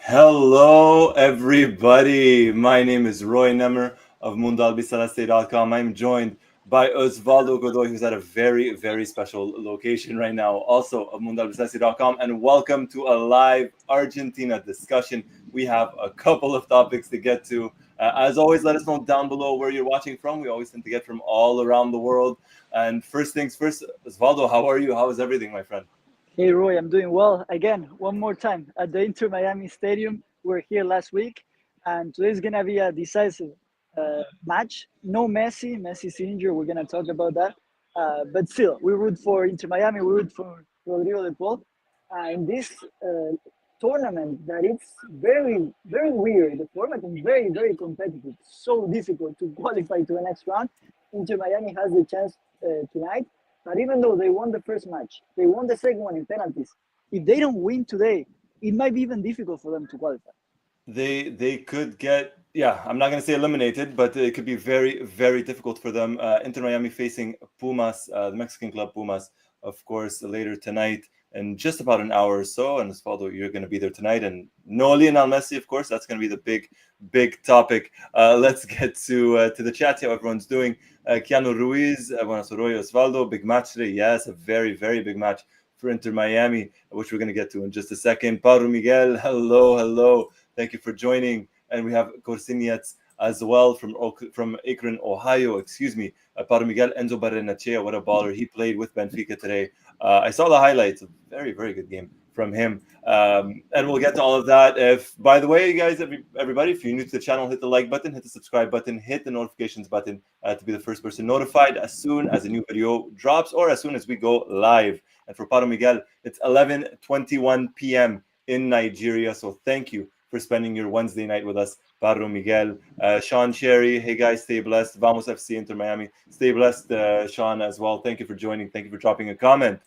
Hello, everybody. My name is Roy Nemer of Mundo Albiceleste.com. I'm joined by Osvaldo Godoy, who's at a very, very special location right now, also of Mundo Albiceleste.com. And welcome to a live Argentina discussion. We have a couple of topics to get to. As always, let us know down below where you're watching from. We always tend to get from all around the world. And first things first, Osvaldo, how are you? How is everything, my friend? Hey Roy, I'm doing well. Again, one more time at the Inter Miami Stadium. We were here last week, and today's gonna be a decisive match. No Messi, Messi's injured. We're gonna talk about that. But still, we root for Inter Miami. We root for Rodrigo De Paul. In this tournament, that it's very, very weird. The format is very, very competitive. So difficult to qualify to the next round. Inter Miami has the chance tonight. But even though they won the first match, they won the second one in penalties. If they don't win today, it might be even difficult for them to qualify. They could get, yeah, I'm not going to say eliminated, but it could be very, very difficult for them. Inter Miami facing Pumas, the Mexican club Pumas, of course, later tonight in just about an hour or so. And Osvaldo, you're going to be there tonight. And no Lionel Messi, of course. That's going to be the big topic. Let's get to the chat, see how everyone's doing. Keanu Ruiz, Buenas Roy, Osvaldo, big match today. Yes, a very, very big match for Inter Miami, which we're going to get to in just a second. Pablo Miguel, hello. Thank you for joining. And we have Corsiniats as well from Akron, Ohio. Excuse me. Pablo Miguel, Enzo Barrenechea, what a baller. He played with Benfica today. I saw the highlights. A very, very good game from him. And we'll get to all of that. By the way, guys, everybody, if you're new to the channel, hit the like button, hit the subscribe button, hit the notifications button to be the first person notified as soon as a new video drops or as soon as we go live. And for Pablo Miguel, it's 11:21 p.m. in Nigeria. So thank you for spending your Wednesday night with us, Pablo Miguel. Sean Cherry, hey guys, stay blessed. Vamos FC Inter Miami. Stay blessed, Sean, as well. Thank you for joining. Thank you for dropping a comment.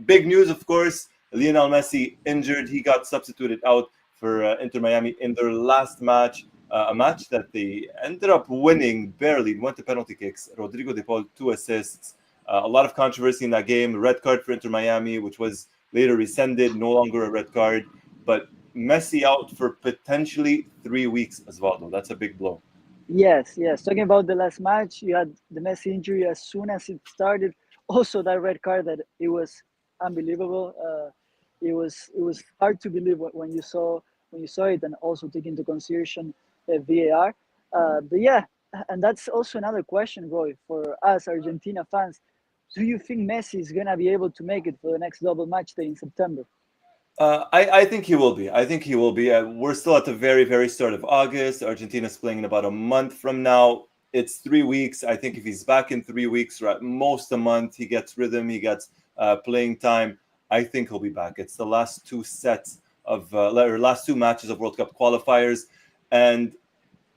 Big news, of course. Lionel Messi injured. He got substituted out for Inter Miami in their last match. A match that they ended up winning barely. Went to penalty kicks. Rodrigo De Paul, 2 assists. A lot of controversy in that game. Red card for Inter Miami, which was later rescinded. No longer a red card. But Messi out for potentially 3 weeks, Osvaldo. That's a big blow. Yes. Talking about the last match, you had the Messi injury as soon as it started. Also, that red card that it was unbelievable. It was hard to believe when you saw it, and also take into consideration VAR. But yeah, and that's also another question, Roy, for us Argentina fans. Do you think Messi is gonna be able to make it for the next double match day in September? I think he will be. I think he will be. We're still at the very, very start of August. Argentina's playing in about a month from now. It's 3 weeks. I think if he's back in 3 weeks, right, most a month, he gets rhythm, he gets playing time. I think he'll be back. It's the last two sets of last two matches of World Cup qualifiers, and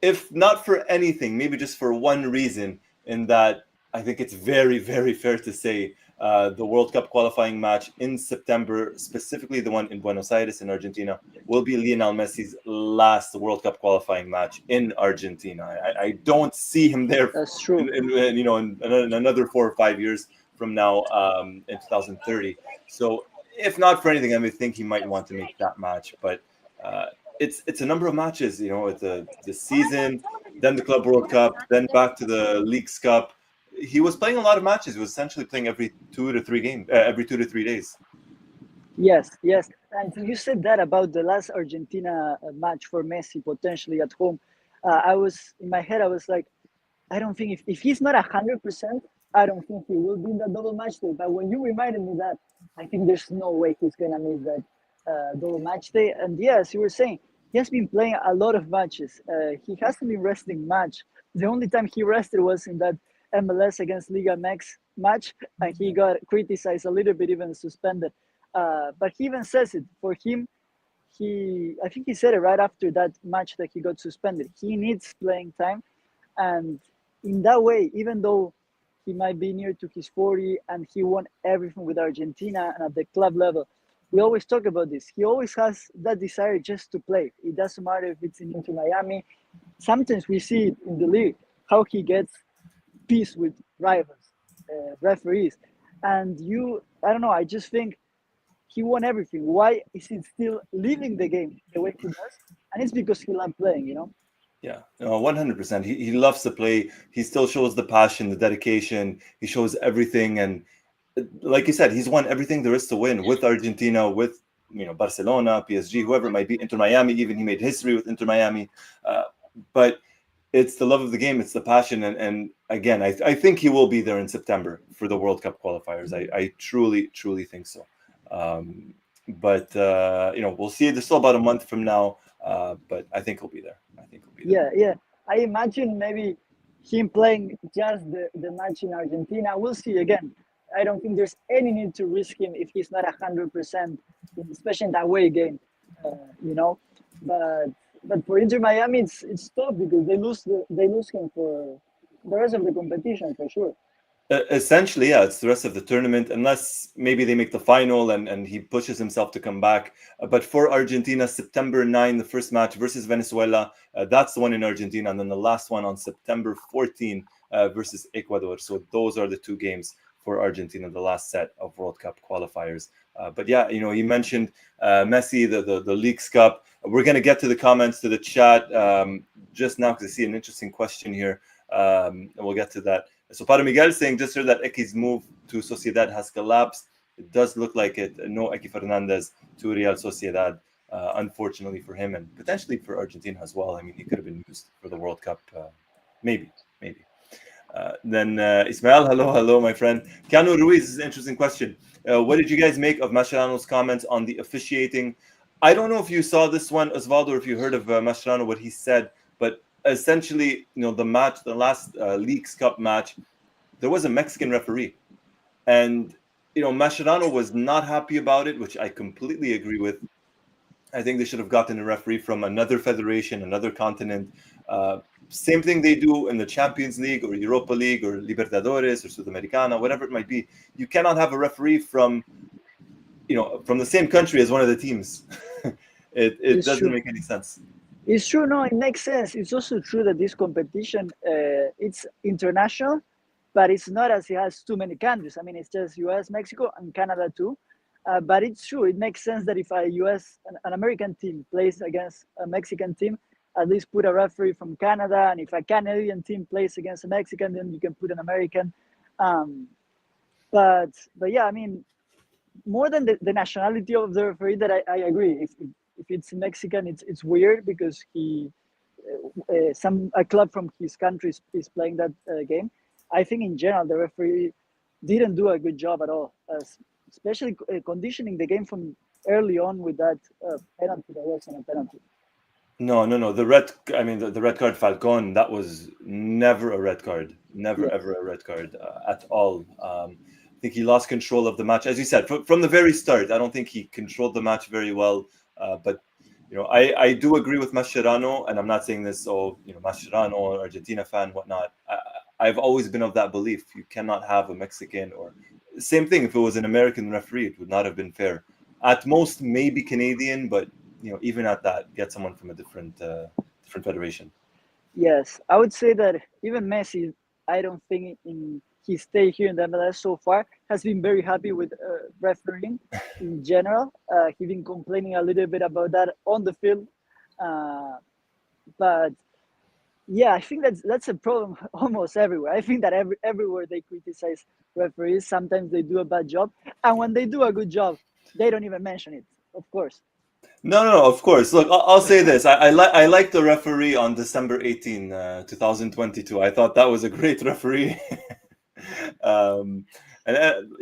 if not for anything, maybe just for one reason, in that I think it's very, very fair to say the World Cup qualifying match in September, specifically the one in Buenos Aires in Argentina, will be Lionel Messi's last World Cup qualifying match in Argentina. I don't see him there That's true. in another 4 or 5 years from now, in 2030. So if not for anything, I would think he might want to make that match, but. Uh, it's a number of matches, it's the season, then the Club World Cup, then back to the Leagues Cup. He was playing a lot of matches. He was essentially playing every 2 to 3 games, every 2 to 3 days. Yes. And you said that about the last Argentina match for Messi potentially at home. I was in my head. I was like, I don't think if he's not 100%, I don't think he will be in the double match day. But when you reminded me that, I think there's no way he's gonna miss that double match day. And yes, you were saying he has been playing a lot of matches. He hasn't been resting much. The only time he rested was in that MLS against Liga MX match, and he got criticized a little bit, even suspended. But he even says it for him. I think he said it right after that match that he got suspended. He needs playing time, and in that way, even though he might be near to his 40 and he won everything with Argentina and at the club level, we always talk about this. He always has that desire just to play. It doesn't matter if it's in Inter Miami. Sometimes we see it in the league how he gets peace with rivals, referees, and I don't know. I just think he won everything. Why is he still living the game the way he does? And it's because he loves playing, you know? Yeah, no, 100%. He loves to play. He still shows the passion, the dedication. He shows everything, and like you said, he's won everything there is to win with Argentina, with Barcelona, PSG, whoever it might be, Inter Miami. Even he made history with Inter Miami. But it's the love of the game, it's the passion, and again, I think he will be there in September for the World Cup qualifiers. I truly think so. But we'll see. There's still about a month from now, but I think he'll be there. I think he'll be there. Yeah. I imagine maybe him playing just the match in Argentina. We'll see again. I don't think there's any need to risk him if he's not 100%, especially in that away game, you know. But for Inter Miami, it's tough because they lose him for the rest of the competition for sure. Essentially, yeah, it's the rest of the tournament, unless maybe they make the final and he pushes himself to come back. But for Argentina, September 9, the first match versus Venezuela, that's the one in Argentina. And then the last one on September 14 versus Ecuador. So those are the two games for Argentina, the last set of World Cup qualifiers. But yeah, you mentioned Messi, the Leagues Cup. We're going to get to the comments, to the chat just now because I see an interesting question here. And we'll get to that. So Padre Miguel saying, just heard that Eki's move to Sociedad has collapsed. It does look like it. No Eki Fernandez to Real Sociedad, unfortunately for him and potentially for Argentina as well. I mean, he could have been used for the World Cup. Maybe. Then Ismael, hello, my friend. Keanu Ruiz is an interesting question. What did you guys make of Mascherano's comments on the officiating? I don't know if you saw this one, Osvaldo, or if you heard of Mascherano, what he said, but essentially, the last Leagues Cup match, there was a Mexican referee, and Mascherano was not happy about it, which I completely agree with. I think they should have gotten a referee from another federation, another continent. Same thing they do in the Champions League or Europa League or Libertadores or Sudamericana, whatever it might be. You cannot have a referee from the same country as one of the teams. it doesn't True. make any sense. It's true. No, it makes sense. It's also true that this competition it's international, but it's not as it has too many countries. I mean, it's just U.S., Mexico, and Canada too. But it's true. It makes sense that if an American team plays against a Mexican team, at least put a referee from Canada. And if a Canadian team plays against a Mexican, then you can put an American. But yeah, I mean, more than the nationality of the referee, that I agree. If it's Mexican, it's weird because a club from his country is playing that game. I think in general the referee didn't do a good job at all, especially conditioning the game from early on with that penalty that wasn't a penalty. No. The red card Falcon, that was never a red card. Never, ever a red card at all. I think he lost control of the match. As you said, from the very start, I don't think he controlled the match very well. But, I do agree with Mascherano, and I'm not saying this, Mascherano, Argentina fan, whatnot. I've always been of that belief. You cannot have a Mexican or same thing. If it was an American referee, it would not have been fair. At most, maybe Canadian, but even at that, get someone from a different federation. Yes, I would say that even Messi, I don't think in his stay here in the MLS so far has been very happy with refereeing in general. He's been complaining a little bit about that on the field, but yeah, I think that's a problem almost everywhere. I think that everywhere they criticize referees, sometimes they do a bad job, and when they do a good job, they don't even mention it. Of course. No, of course. Look, I'll say this. I like the referee on December 18, 2022. I thought that was a great referee. And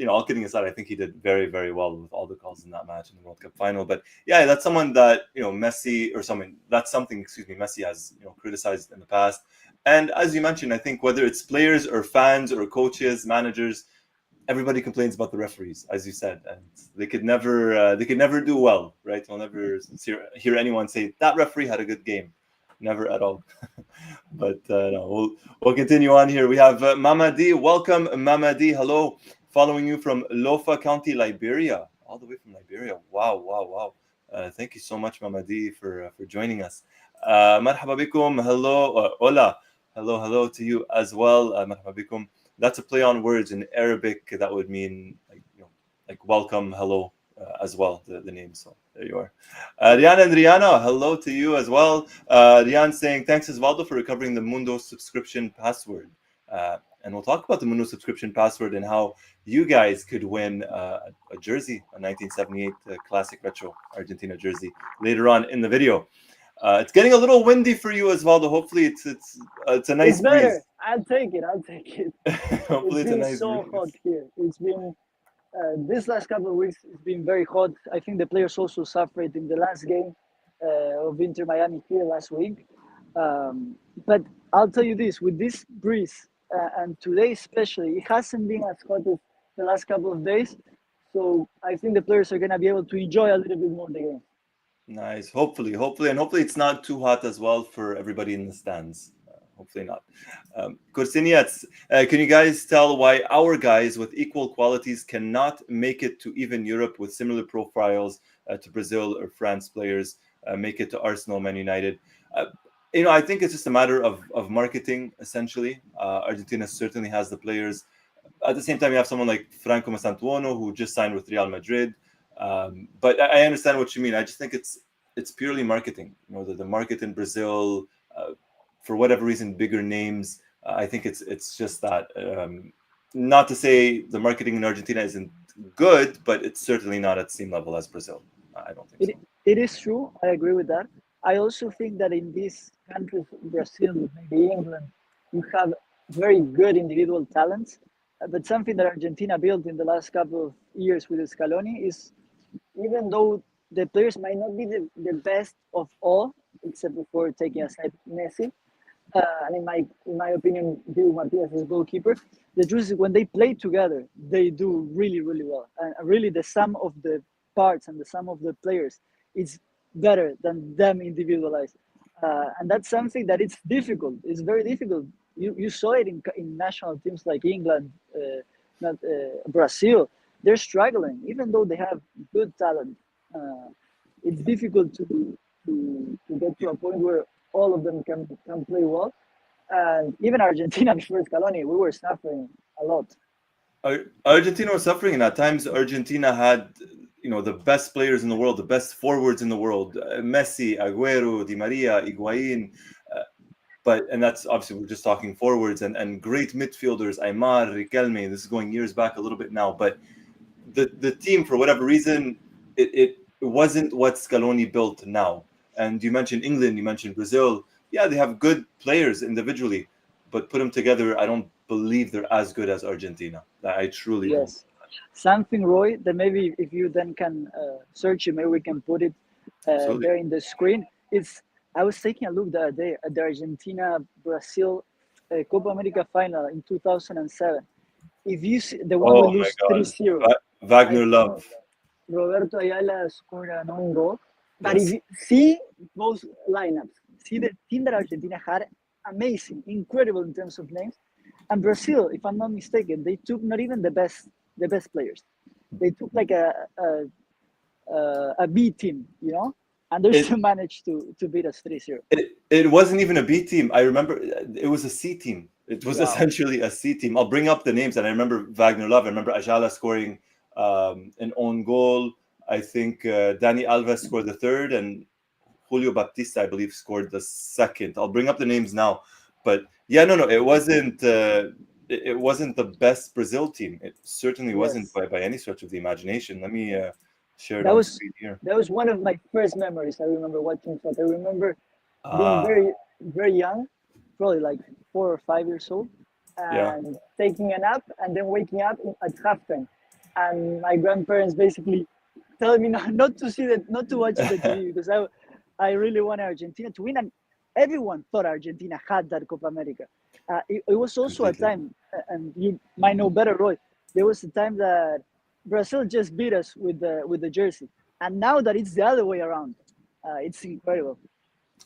all kidding aside, I think he did very, very well with all the calls in that match in the World Cup final. But yeah, that's someone that Messi Messi has criticized in the past. And as you mentioned, I think whether it's players or fans or coaches, managers, everybody complains about the referees, as you said, and they could never do well, right? You'll never hear anyone say that referee had a good game, never at all. But no, we'll continue on here. We have Mamadi. Welcome, Mamadi. Hello, following you from Lofa County, Liberia, all the way from Liberia. Wow. Thank you so much, Mamadi, for joining us. Marhaba bikum. Hello, hola. Hello to you as well. Marhaba bikum. That's a play on words in Arabic that would mean like welcome, hello, as well, the name. So there you are. Rian and Rihanna, hello to you as well. Rian saying, thanks Osvaldo for recovering the Mundo subscription password. And we'll talk about the Mundo subscription password and how you guys could win a jersey, a 1978 classic retro Argentina jersey later on in the video. It's getting a little windy for you, Osvaldo. Hopefully, it's a nice It's better. breeze. I'll take it. Hopefully, It's it's a been nice so breeze. hot here. It's been this last couple of weeks. It's been very hot. I think the players also suffered in the last game of Inter Miami here last week. But I'll tell you this: with this breeze and today especially, it hasn't been as hot as the last couple of days. So I think the players are gonna be able to enjoy a little bit more the game. Nice. Hopefully, and hopefully it's not too hot as well for everybody in the stands. Hopefully not. Kursiniats, can you guys tell why our guys with equal qualities cannot make it to even Europe with similar profiles to Brazil or France players make it to Arsenal, Man United? I think it's just a matter of marketing, essentially. Argentina certainly has the players. At the same time, you have someone like Franco Masantuono, who just signed with Real Madrid. But I understand what you mean. I just think it's purely marketing. The market in Brazil, for whatever reason, bigger names. I think it's just that. Not to say the marketing in Argentina isn't good, but it's certainly not at the same level as Brazil. I don't think so. It is true. I agree with that. I also think that in these countries, Brazil, maybe England, you have very good individual talents. But something that Argentina built in the last couple of years with Scaloni is, even though the players might not be the best of all, except for taking aside Messi, and in my opinion, Diego Martinez is goalkeeper. The truth is, when they play together, they do really, really well. And really, the sum of the parts and the sum of the players is better than them individualized. And that's something that it's difficult. It's very difficult. You saw it in national teams like England, not Brazil. They're struggling, even though they have good talent. It's difficult to get to a point where all of them can play well. And even Argentina before Scaloni, we were suffering a lot. Argentina was suffering, and at times Argentina had the best players in the world, the best forwards in the world: Messi, Aguero, Di Maria, Higuain. And that's obviously, we're just talking forwards and great midfielders, Aymar, Riquelme. This is going years back a little bit now, but the team, for whatever reason, it wasn't what Scaloni built now. And you mentioned England, you mentioned Brazil. Yeah, they have good players individually, but put them together, I don't believe they're as good as Argentina. I truly don't. Something, Roy, that maybe if you then can search it, maybe we can put it there in the screen. I was taking a look the other day at the Argentina-Brazil Copa America final in 2007. If you see the one we lose 3-0. Wagner Love. Roberto Ayala scored an own goal. But if you see those lineups, see the team that Argentina had, amazing, incredible in terms of names. And Brazil, if I'm not mistaken, they took not even the best players. They took like a B team, and they still managed to beat us 3-0. It wasn't even a B team. I remember it was a C team. It was essentially a C team. I'll bring up the names, and I remember Wagner Love. I remember Ayala scoring an own goal. I think Dani Alves scored the third, and Julio Baptista, I believe, scored the second. I'll bring up the names now. But yeah, no, it wasn't. It wasn't the best Brazil team. It certainly wasn't by any stretch of the imagination. Let me share it on screen here. That was one of my first memories. I remember watching soccer. I remember being very, very young, probably like 4 or 5 years old, and taking a nap and then waking up at halftime, and my grandparents basically telling me not to watch the TV because I really wanted Argentina to win, and everyone thought Argentina had that Copa America. It was also a time, and you might know better, Roy. There was a time that Brazil just beat us with the jersey, and now that it's the other way around, it's incredible.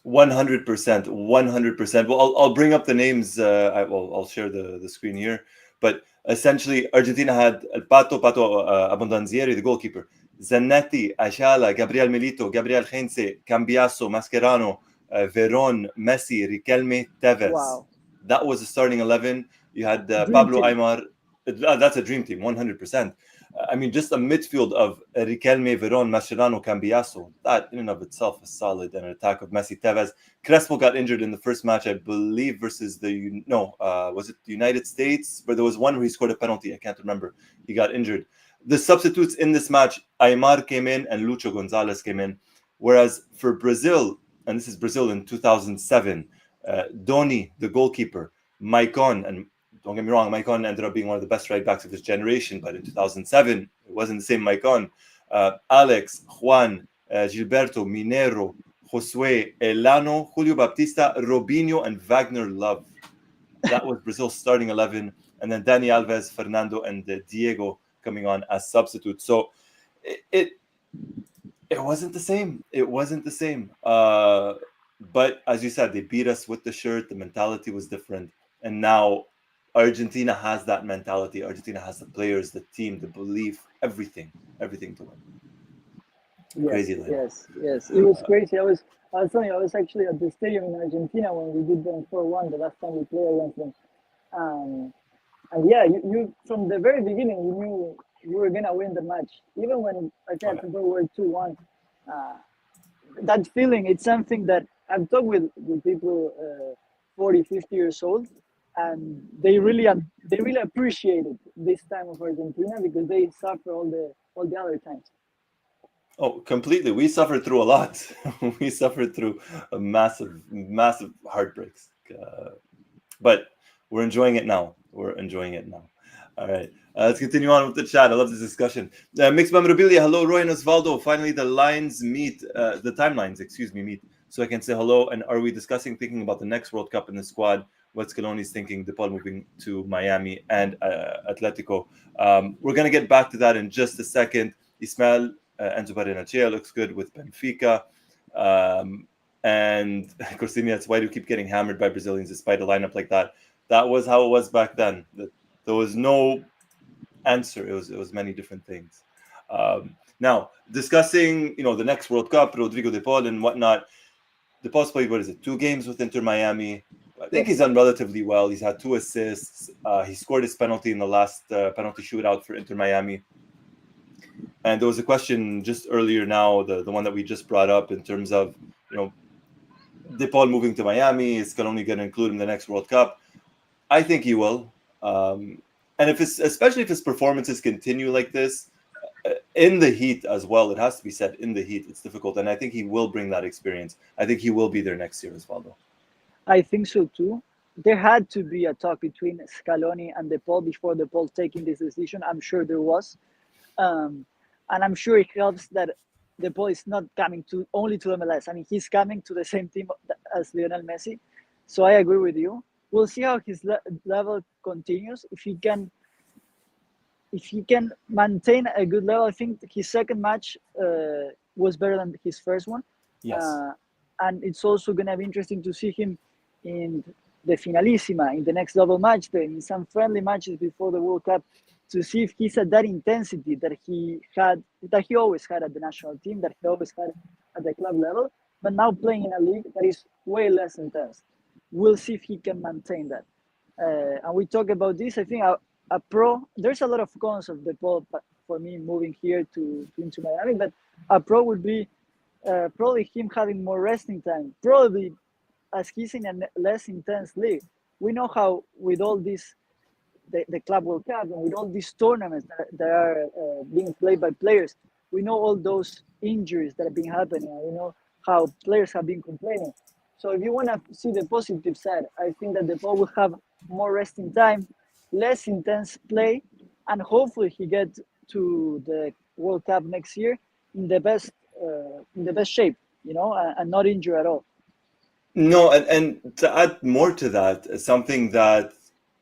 100%, 100%. Well, I'll bring up the names. I'll share the screen here. But essentially, Argentina had El Pato Abondanzieri, the goalkeeper, Zanetti, Ayala, Gabriel Milito, Gabriel Heinze, Cambiaso, Mascherano, Veron, Messi, Riquelme, Tevez. Wow. That was the starting 11. You had Pablo Aymar. That's a dream team, 100%. I mean, just a midfield of Riquelme, Veron, Mascherano, Cambiaso. That in and of itself is solid. And an attack of Messi, Tevez. Crespo got injured in the first match, I believe, versus was it the United States? But there was one where he scored a penalty. I can't remember. He got injured. The substitutes in this match, Aymar came in and Lucho Gonzalez came in. Whereas for Brazil, and this is Brazil in 2007, Doni, the goalkeeper, Maicon, and don't get me wrong, Maicon ended up being one of the best right backs of his generation, but in 2007, it wasn't the same Maicon. Alex, Juan, Gilberto, Minero, Josue, Elano, Julio Baptista, Robinho, and Wagner Love. That was Brazil's starting 11. And then Dani Alves, Fernando, and Diego coming on as substitutes. So it wasn't the same. It wasn't the same. But as you said, they beat us with the shirt. The mentality was different. And now Argentina has that mentality. Argentina has the players, the team, the belief, everything to win. Yes, Crazy, Lionel. yes. It was crazy. I was telling you, I was actually at the stadium in Argentina when we did them 4-1 the last time we played against them. And yeah, you from the very beginning you knew you were gonna win the match. Even when Argentina were 2-1, that feeling, it's something that I've talked with people 40, 50 years old, and they really appreciated this time of Argentina because they suffer all the other times. Oh, completely. We suffered through a lot. We suffered through a massive heartbreaks. But we're enjoying it now. All right. Let's continue on with the chat. I love this discussion. Mixed Memorabilia. Hello, Roy and Osvaldo. Finally, the timelines meet. So I can say hello. And are we thinking about the next World Cup in the squad? What Scaloni's thinking, De Paul moving to Miami and Atletico. We're going to get back to that in just a second. Ismael Enzo Barrenechea looks good with Benfica. And Corsinias, why do you keep getting hammered by Brazilians despite a lineup like that? That was how it was back then. There was no answer. It was many different things. Now, discussing the next World Cup, Rodrigo De Paul and whatnot. De Paul's played, 2 games with Inter Miami. I think he's done relatively well. He's had 2 assists. He scored his penalty in the last penalty shootout for Inter Miami. And there was a question just earlier now, the one that we just brought up in terms of, De Paul moving to Miami. Is Scaloni going to include him in the next World Cup? I think he will. And especially if his performances continue like this, in the heat as well, it has to be said, in the heat, it's difficult. And I think he will bring that experience. I think he will be there next year, Osvaldo. I think so too. There had to be a talk between Scaloni and De Paul before De Paul taking this decision. I'm sure there was. And I'm sure it helps that De Paul is not coming only to MLS. I mean, he's coming to the same team as Lionel Messi. So I agree with you. We'll see how his level continues. If he can maintain a good level, I think his second match was better than his first one. Yes. And it's also going to be interesting to see him in the Finalissima, in the next double match, in some friendly matches before the World Cup, to see if he's at that intensity that he always had at the national team, that he always had at the club level, but now playing in a league that is way less intense. We'll see if he can maintain that. And we talk about this. I think a pro, there's a lot of cons of De Paul for me moving here into Miami, but a pro would be probably him having more resting time, probably as he's in a less intense league. We know how with all this, the Club World Cup and with all these tournaments that are being played by players, we know all those injuries that have been happening. We know how players have been complaining. So if you want to see the positive side, I think that De Paul will have more resting time, less intense play, and hopefully he gets to the World Cup next year in the best shape, and not injured at all. No, and to add more to that, something that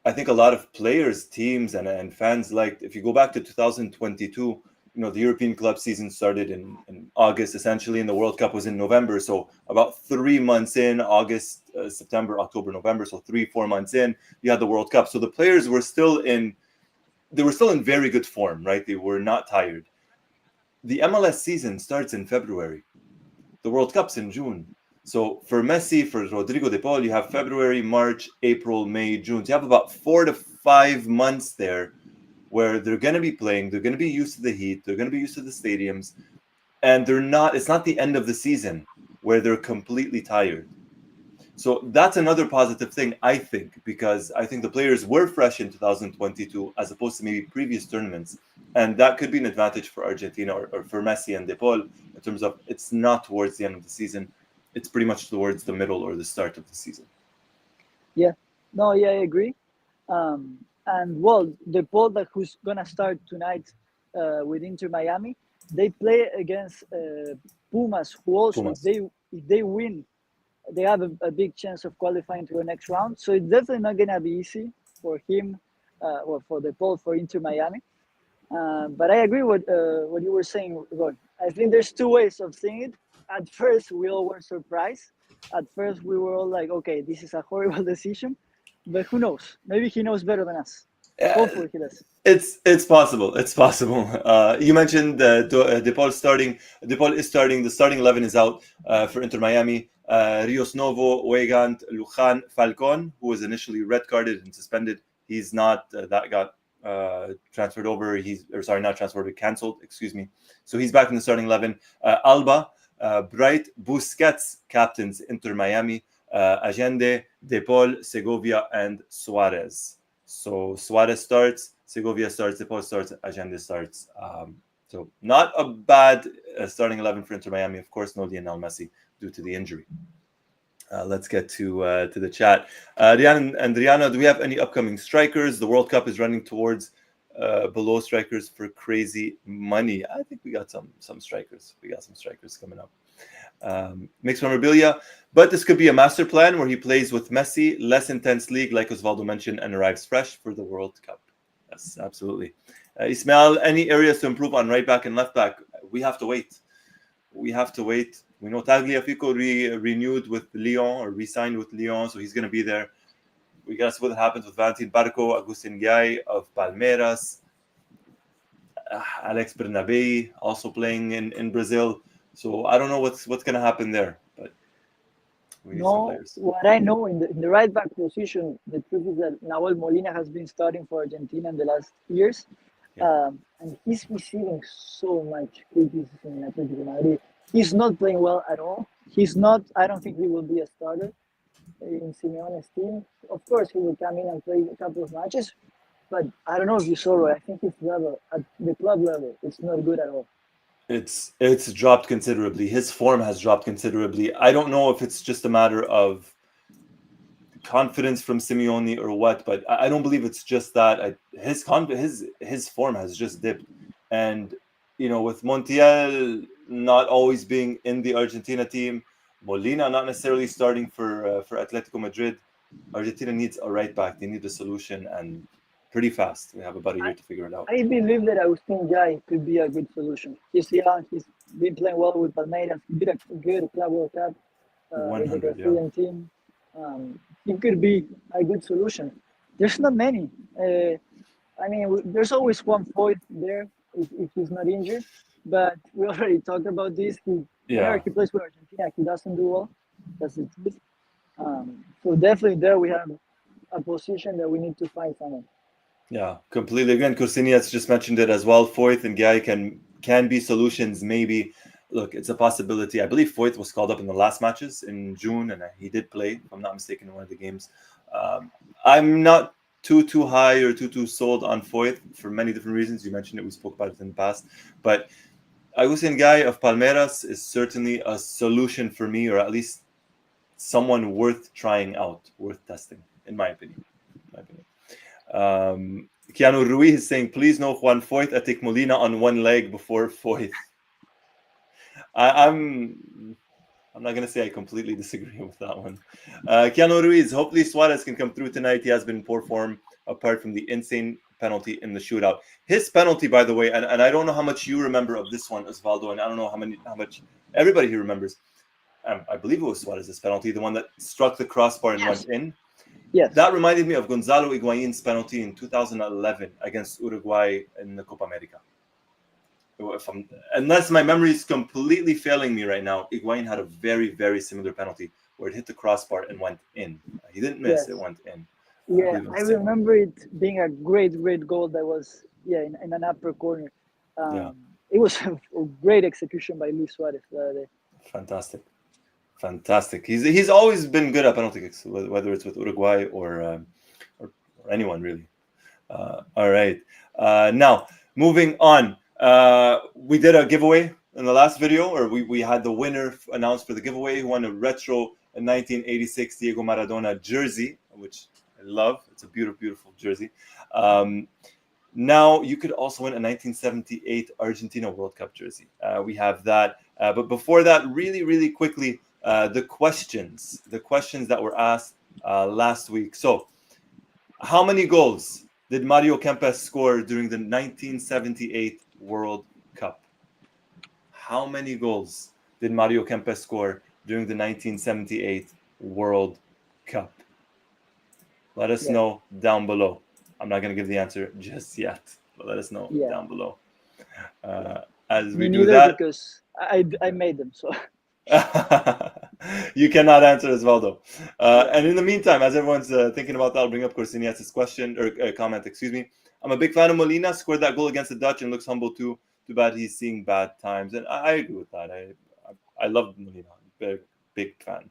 I think a lot of players, teams, and fans liked. If you go back to 2022, the European club season started in August, essentially, and the World Cup was in November. So about 3 months in, August, September, October, November. So 3-4 months in, you had the World Cup. So the players were still in very good form, right? They were not tired. The MLS season starts in February. The World Cup's in June. So for Messi, for Rodrigo De Paul, you have February, March, April, May, June. So you have about 4 to 5 months there where they're going to be playing, they're going to be used to the heat, they're going to be used to the stadiums, and it's not the end of the season where they're completely tired. So that's another positive thing, I think, because I think the players were fresh in 2022 as opposed to maybe previous tournaments. And that could be an advantage for Argentina or for Messi and De Paul in terms of it's not towards the end of the season. It's pretty much towards the middle or the start of the season. Yeah, no, yeah, I agree. And well, the Paul that who's gonna start tonight with Inter Miami, they play against Pumas, who also Pumas. if they win, they have a big chance of qualifying to the next round. So it's definitely not gonna be easy for him or for the Paul for Inter Miami. But I agree with what you were saying, Ron. I think there's two ways of seeing it. At first, we all were surprised. At first, we were all like, okay, this is a horrible decision. But who knows? Maybe he knows better than us. Hopefully he does. It's possible. It's possible. You mentioned De Paul starting. De Paul is starting. The starting 11 is out for Inter Miami. Rios Novo, Weigand, Lujan, Falcon, who was initially red carded and suspended. He's not. That got transferred over. Not transferred, cancelled. Excuse me. So he's back in the starting 11. Alba, Bright, Busquets captains Inter Miami. Allende, De Paul, Segovia, and Suarez. So Suarez starts, Segovia starts, De Paul starts, Allende starts. So not a bad starting 11 for Inter Miami. Of course, no Lionel Messi due to the injury. Let's get to the chat. Rian and Rihanna, do we have any upcoming strikers? The World Cup is running towards below strikers for crazy money. I think we got some strikers. We got some strikers coming up. Mixed memorabilia, but this could be a master plan where he plays with Messi, less intense league, like Osvaldo mentioned, and arrives fresh for the World Cup. Yes, absolutely. Ismail, any areas to improve on right back and left back? We have to wait. We know Tagliafico renewed with Lyon or re-signed with Lyon, so he's going to be there. We got to see what happens with Valentin Barco, Agustin Gay of Palmeiras, Alex Bernabei also playing in Brazil. So I don't know what's going to happen there, but we need some players. What I know in the right back position, the truth is that Nahuel Molina has been starting for Argentina in the last years, and he's receiving so much criticism in Atletico Madrid. He's not playing well at all. He's not. I don't think he will be a starter in Simeone's team. Of course, he will come in and play a couple of matches, but I don't know if you saw it. I think his level at the club level, it's not good at all. It's dropped considerably. His form has dropped considerably. I don't know if it's just a matter of confidence from Simeone or what, but I don't believe it's just that. His form has just dipped, and with Montiel not always being in the Argentina team, Molina not necessarily starting for Atletico Madrid, Argentina needs a right back. They need a solution, and pretty fast. We have about a year to figure it out. I believe that Agustin Gay could be a good solution. He's young. He's been playing well with Palmeiras. He did a good Club World Cup with the Brazilian team. He could be a good solution. There's not many. There's always one Foyth there if he's not injured. But we already talked about this. Whenever he plays with Argentina, he doesn't do well. That's the truth. So definitely there we have a position that we need to find someone. Yeah, completely. Again, Corsinias just mentioned it as well. Foyth and Gay can be solutions. Maybe, look, it's a possibility. I believe Foyth was called up in the last matches in June, and he did play, if I'm not mistaken, in one of the games. I'm not too high or too sold on Foyth for many different reasons. You mentioned it. We spoke about it in the past. But Agustin Gay of Palmeiras is certainly a solution for me, or at least someone worth trying out, worth testing, in my opinion. Keanu Ruiz is saying, please no Juan Foyth. I take Molina on one leg before Foyth. I'm not going to say I completely disagree with that one. Keanu Ruiz, hopefully Suarez can come through tonight. He has been in poor form apart from the insane penalty in the shootout. His penalty, by the way, and I don't know how much you remember of this one, Osvaldo, and I don't know how much everybody here remembers. I believe it was Suarez's penalty, the one that struck the crossbar and went in. Yes. That reminded me of Gonzalo Higuain's penalty in 2011 against Uruguay in the Copa America. Unless my memory is completely failing me right now, Higuain had a very, very similar penalty where it hit the crossbar and went in. He didn't miss, it went in. Yeah, I remember it being a great goal that was in an upper corner. Yeah. It was a great execution by Luis Suarez the other day. Fantastic. He's always been good at penalty kicks, whether it's with Uruguay or anyone really. All right. Now moving on. We did a giveaway in the last video, or we had the winner announced for the giveaway, who won a retro 1986 Diego Maradona jersey, which I love. It's a beautiful jersey. Now you could also win a 1978 Argentina World Cup jersey. We have that. But before that, really quickly, the questions that were asked last week. So, how many goals did Mario Kempes score during the 1978 World Cup? How many goals did Mario Kempes score during the 1978 World Cup? Let us know down below. I'm not going to give the answer just yet, but let us know down below. As we do that, because I made them, so you cannot answer, Osvaldo. And in the meantime, as everyone's thinking about that, I'll bring up Corsinias' question or comment. Excuse me. I'm a big fan of Molina. Scored that goal against the Dutch and looks humble too. Too bad he's seeing bad times, and I agree with that. I love Molina. Big fan.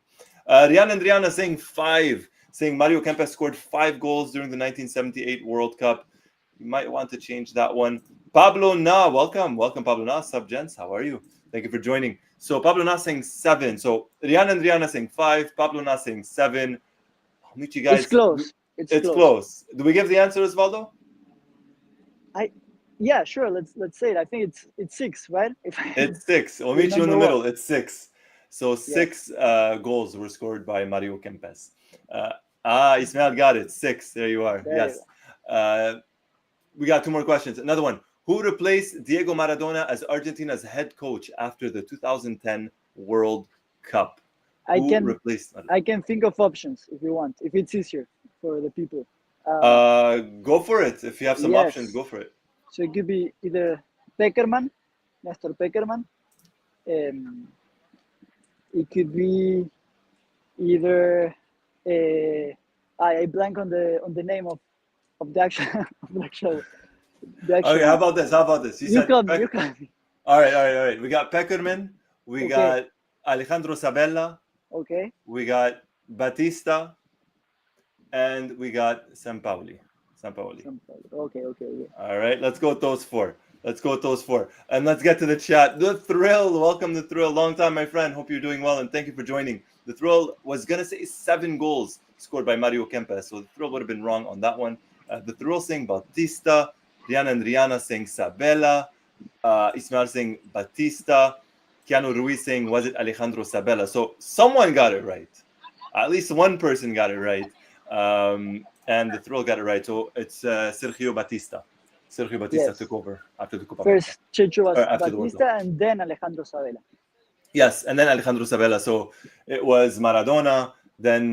Rian and Rihanna saying 5. Saying Mario Kempes scored 5 goals during the 1978 World Cup. You might want to change that one. Pablo Na, welcome Pablo Na. Sub gents, how are you? Thank you for joining. So Pablo Na saying 7. So Rian and Rihanna saying 5. Pablo Na saying 7. I'll meet you guys. It's close. It's close. Do we give the answer, Osvaldo? Yeah, sure. Let's say it. I think it's 6, right? It's 6. We'll meet you in the middle. It's 6. So 6 goals were scored by Mario Kempes. Ismail got it. 6. There you are. Yes. We got 2 more questions. Another one. Who replaced Diego Maradona as Argentina's head coach after the 2010 World Cup? I can think of options if you want. If it's easier for the people. Go for it. If you have some options, go for it. So it could be either Peckerman, Nestor Peckerman. It could be either I blank on the name of the actual. Okay, how about this? You call me. All right. We got Peckerman. We got Alejandro Sabella. Okay. We got Batista. And we got Sampaoli. Okay. All right, let's go with those 4. And let's get to the chat. The Thrill, welcome the Thrill. Long time, my friend. Hope you're doing well, and thank you for joining. The Thrill was going to say 7 goals scored by Mario Kempes, so the Thrill would have been wrong on that one. The Thrill saying Bautista, Rihanna and Rihanna saying Sabella, Ismail saying Batista, Keanu Ruiz saying, was it Alejandro Sabella? So someone got it right. At least one person got it right. And the Thrill got it right. So it's Sergio Batista. Sergio Batista took over after the Copa America. First Checho Batista and then Alejandro Sabella. Yes, and then Alejandro Sabella. So it was Maradona. Then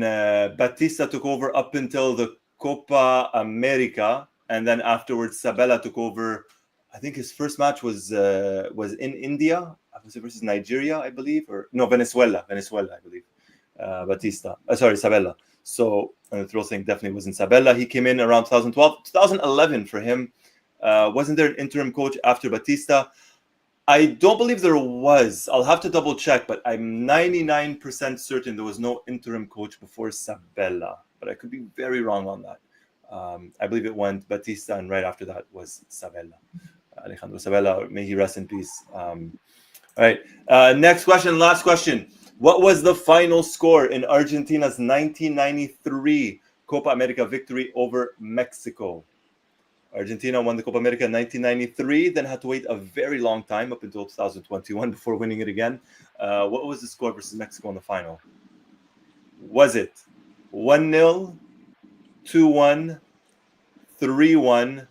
Batista took over up until the Copa America, and then afterwards Sabella took over. I think his first match was in India. Was it versus Nigeria, I believe, or no, Venezuela, I believe. Sabella. So the Thrill thing definitely wasn't Sabella. He came in around 2012, 2011 for him. Wasn't there an interim coach after Batista? I don't believe there was. I'll have to double check, but I'm 99% certain there was no interim coach before Sabella. But I could be very wrong on that. I believe it went Batista, and right after that was Sabella. Alejandro Sabella, may he rest in peace. All right. Next question, last question. What was the final score in Argentina's 1993 Copa America victory over Mexico? Argentina won the Copa America in 1993, then had to wait a very long time up until 2021 before winning it again. What was the score versus Mexico in the final? Was it 1-0, 2-1, 3-1,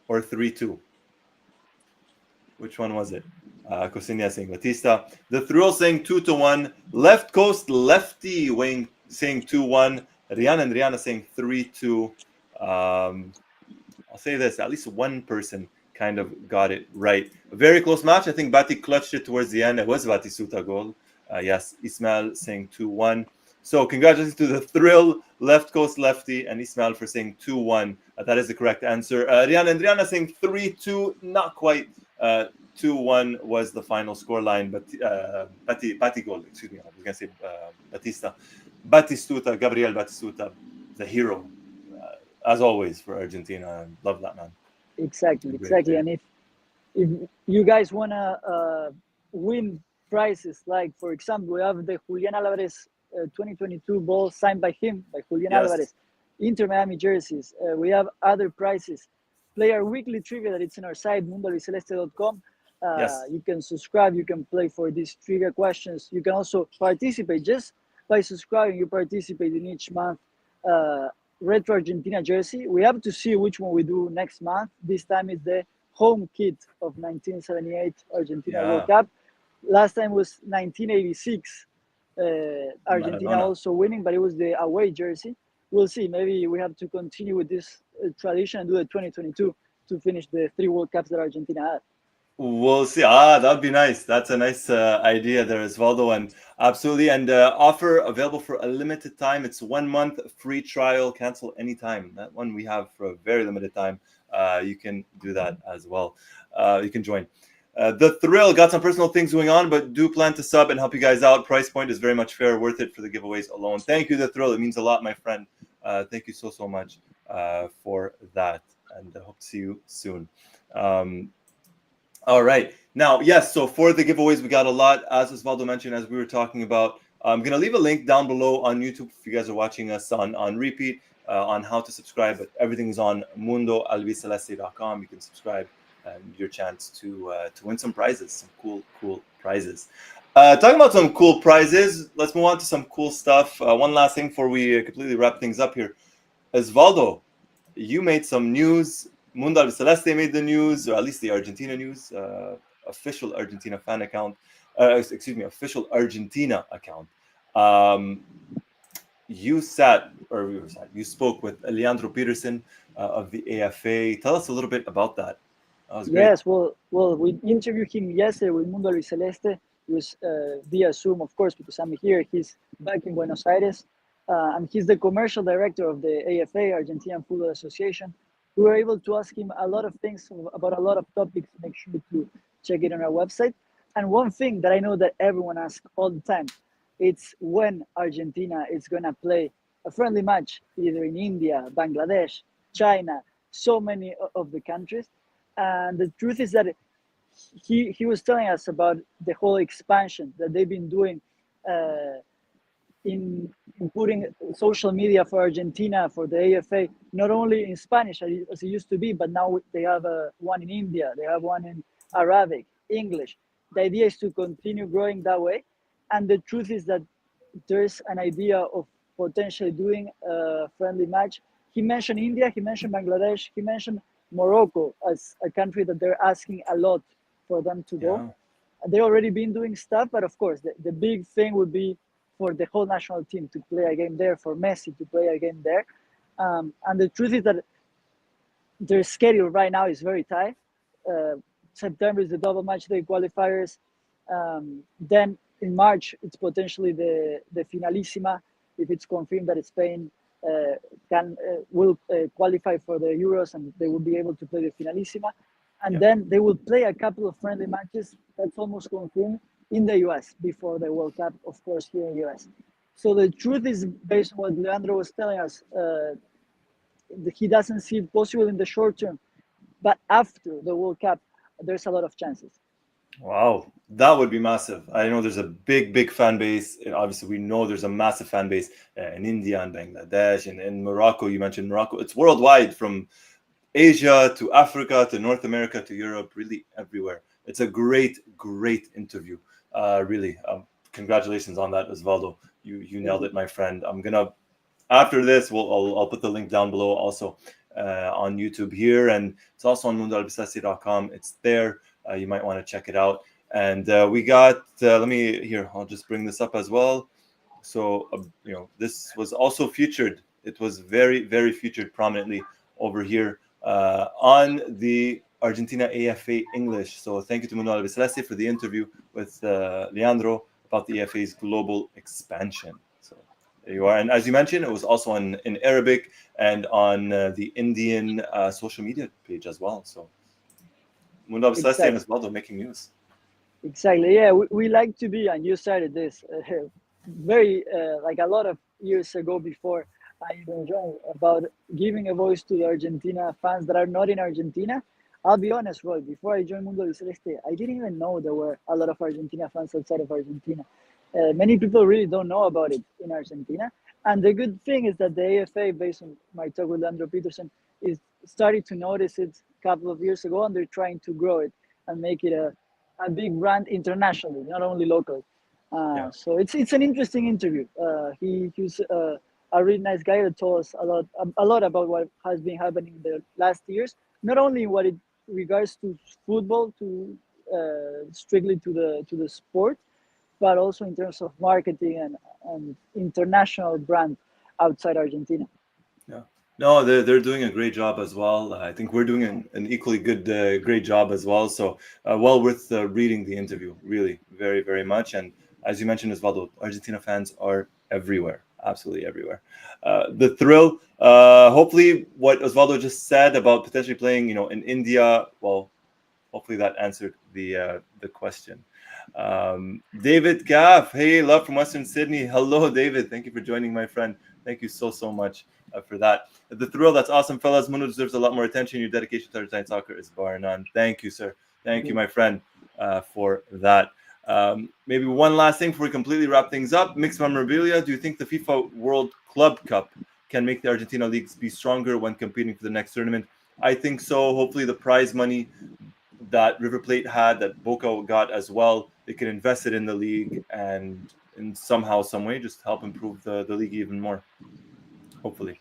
or 3-2? Which one was it? Cosinia saying Batista. The Thrill saying 2-1. Left Coast Lefty saying 2-1. Rihanna and Rihanna saying 3-2. I'll say this, at least one person kind of got it right. A very close match. I think Bati clutched it towards the end. It was Batisuta goal. Yes, Ismail saying 2-1. So congratulations to the Thrill, Left Coast Lefty, and Ismail for saying 2-1. That is the correct answer. Rihanna and Rihanna saying 3-2, not quite. 2-1 was the final scoreline, but Batigol, excuse me, I was going to say Batista. Batistuta, Gabriel Batistuta, the hero, as always, for Argentina. Love that man. Exactly. And if you guys want to win prizes, like, for example, we have the Julian Alvarez 2022 ball signed by him, by Julian Alvarez, Inter Miami jerseys. We have other prizes. Play our weekly trivia that it's on our site, mundoalbiceleste.com. You can subscribe, you can play for these trivia questions. You can also participate. Just by subscribing, you participate in each month. Retro Argentina jersey. We have to see which one we do next month. This time is the home kit of 1978 Argentina World Cup. Last time was 1986. Argentina Maradona. Also winning, but it was the away jersey. We'll see. Maybe we have to continue with this tradition and do the 2022 to finish the 3 World Cups that Argentina had. We'll see. That'd be nice. That's a nice idea there, Osvaldo. And absolutely. And offer available for a limited time. It's 1 month free trial. Cancel anytime. That one we have for a very limited time. You can do that as well. You can join. The Thrill got some personal things going on, but do plan to sub and help you guys out. Price point is very much fair, worth it for the giveaways alone. Thank you, The Thrill. It means a lot, my friend. Thank you so much for that. And I hope to see you soon. All right. Now, yes, so for the giveaways, we got a lot, as Osvaldo mentioned, as we were talking about. I'm going to leave a link down below on YouTube if you guys are watching us on repeat on how to subscribe. But everything is on mundoalbiceleste.com. You can subscribe and your chance to win some prizes, some cool prizes. Talking about some cool prizes, let's move on to some cool stuff. One last thing before we completely wrap things up here. Osvaldo, you made some news. Mundo Albiceleste made the news, or at least the Argentina news, official Argentina fan account. Official Argentina account. You spoke with Leandro Peterson of the AFA. Tell us a little bit about that. That was great. Yes, well, we interviewed him yesterday with Mundo Albiceleste. It was via Zoom, of course, because I'm here. He's back in Buenos Aires, and he's the commercial director of the AFA, Argentine Football Association. We were able to ask him a lot of things about a lot of topics. Make sure to check it on our website. And one thing that I know that everyone asks all the time, it's when Argentina is going to play a friendly match, either in India, Bangladesh, China, so many of the countries. And the truth is that he was telling us about the whole expansion that they've been doing in putting social media for Argentina, for the AFA, not only in Spanish as it used to be, but now they have one in India, they have one in Arabic, English. The idea is to continue growing that way. And the truth is that there's an idea of potentially doing a friendly match. He mentioned India, he mentioned Bangladesh, he mentioned Morocco as a country that they're asking a lot for them to go. They've already been doing stuff, but of course, the big thing would be for the whole national team to play a game there, for Messi to play a game there. And the truth is that their schedule right now is very tight. September is the double match day qualifiers. Then in March, it's potentially the Finalissima, if it's confirmed that Spain will qualify for the Euros and they will be able to play the Finalissima. And then they will play a couple of friendly matches, that's almost confirmed, in the US before the World Cup, of course, here in the US. So the truth is, based on what Leandro was telling us, he doesn't see it possible in the short term, but after the World Cup, there's a lot of chances. Wow, that would be massive. I know there's a big fan base. Obviously, we know there's a massive fan base in India and Bangladesh and in Morocco. You mentioned Morocco. It's worldwide, from Asia to Africa to North America to Europe, really everywhere. It's a great interview. Really, congratulations on that, Osvaldo. You nailed it, my friend. I'm gonna, after this, I'll put the link down below also on YouTube here, and it's also on mundoalbiceleste.com. It's there. You might want to check it out. And we got, I'll just bring this up as well. So, this was also featured. It was very featured prominently over here on the Argentina AFA English. So thank you to Mundo Albiceleste for the interview with Leandro about the AFA's global expansion. So There you are. And as you mentioned, it was also in Arabic and on the Indian social media page as well. So Mundo Albiceleste and Exactly. Osvaldo making news. Exactly. Yeah, we like to be, and you started this very like a lot of years ago before I even joined about giving a voice to the Argentina fans that are not in Argentina. I'll be honest, Roy, before I joined Mundo Albiceleste, I didn't even know there were a lot of Argentina fans outside of Argentina. Many people really don't know about it in Argentina. And the good thing is that the AFA, based on my talk with Leandro Peterson, is starting to notice it a couple of years ago, and they're trying to grow it and make it a big brand internationally, not only locally. Yeah. So it's an interesting interview. He's a really nice guy that told us a lot about what has been happening in the last years, not only in what it regards to football, to strictly to the sport, but also in terms of marketing and international brand outside Argentina. Yeah. No, they're doing a great job as well. I think we're doing an equally good, great job as well. So, well worth reading the interview. Really, very, very much. And as you mentioned, Osvaldo, Argentina fans are everywhere, absolutely everywhere. The thrill. Hopefully, what Osvaldo just said about potentially playing, in India. Well, hopefully that answered the question. David Gaff, hey, love from Western Sydney. Hello, David. Thank you for joining, my friend. Thank you so much for that. The thrill, that's awesome, fellas. Mundo deserves a lot more attention. Your dedication to Argentine soccer is bar none. Thank you, sir. Thank you, my friend, for that. Maybe one last thing before we completely wrap things up. Mixed memorabilia. Do you think the FIFA World Club Cup can make the Argentina leagues be stronger when competing for the next tournament? I think so. Hopefully, the prize money that River Plate had, that Boca got as well, they can invest it in the league and in somehow, some way, just help improve the league even more. Hopefully.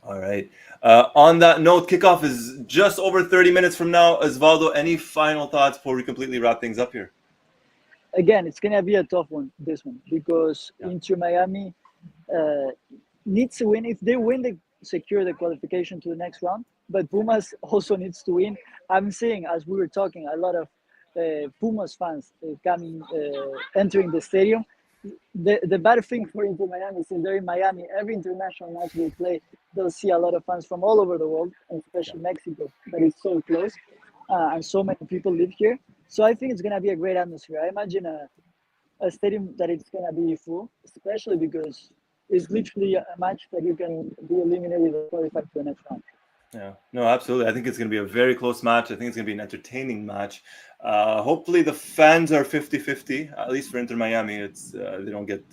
All right. On that note, kickoff is just over 30 minutes from now. Osvaldo, any final thoughts before we completely wrap things up here? Again, it's gonna be a tough one, this one, because Yeah. Inter Miami uh, needs to win. If they win, they secure the qualification to the next round. But Pumas also needs to win. I'm seeing, as we were talking, a lot of Pumas fans entering the stadium. The bad thing for Inter Miami is they're in Miami. Every international match they play, they'll see a lot of fans from all over the world, and especially Mexico, that is so close, and so many people live here. So I think it's gonna be a great atmosphere. I imagine a stadium that it's gonna be full, especially because it's literally a match that you can be eliminated or qualify to the next round. Yeah, no, absolutely. I think it's going to be a very close match. I think it's going to be an entertaining match. Hopefully, the fans are 50-50, at least for Inter Miami. It's they don't get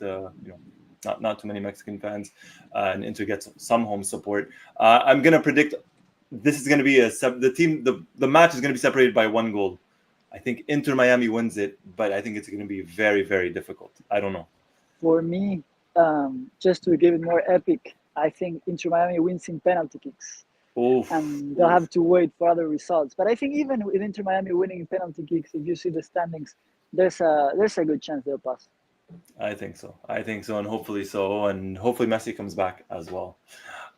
not too many Mexican fans, and Inter gets some home support. I'm going to predict this is going to be the match is going to be separated by one goal. I think Inter Miami wins it, but I think it's going to be very, very difficult. I don't know. For me, just to give it more epic, I think Inter Miami wins in penalty kicks, Oof, and they'll have to wait for other results. But I think even with Inter Miami winning in penalty kicks, if you see the standings, there's a good chance they'll pass. I think so. I think so, and hopefully so, and hopefully Messi comes back as well.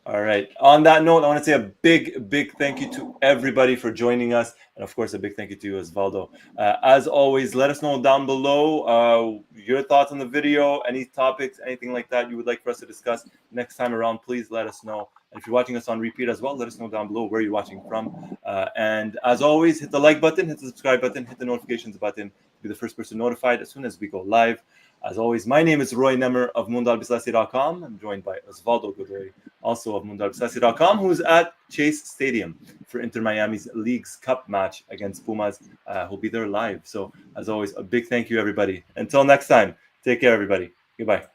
All right. On that note, I want to say a big thank you to everybody for joining us, and of course, a big thank you to you, Osvaldo. As always, let us know down below your thoughts on the video, any topics, anything like that you would like for us to discuss next time around. Please let us know. And if you're watching us on repeat as well, let us know down below where you're watching from. And as always, hit the like button, hit the subscribe button, hit the notifications button to be the first person notified as soon as we go live. As always, my name is Roy Nemer of MundoAlbiceleste.com. I'm joined by Osvaldo Godoy, also of MundoAlbiceleste.com, who's at Chase Stadium for Inter Miami's Leagues Cup match against Pumas. He'll be there live. So, as always, a big thank you, everybody. Until next time, take care, everybody. Goodbye.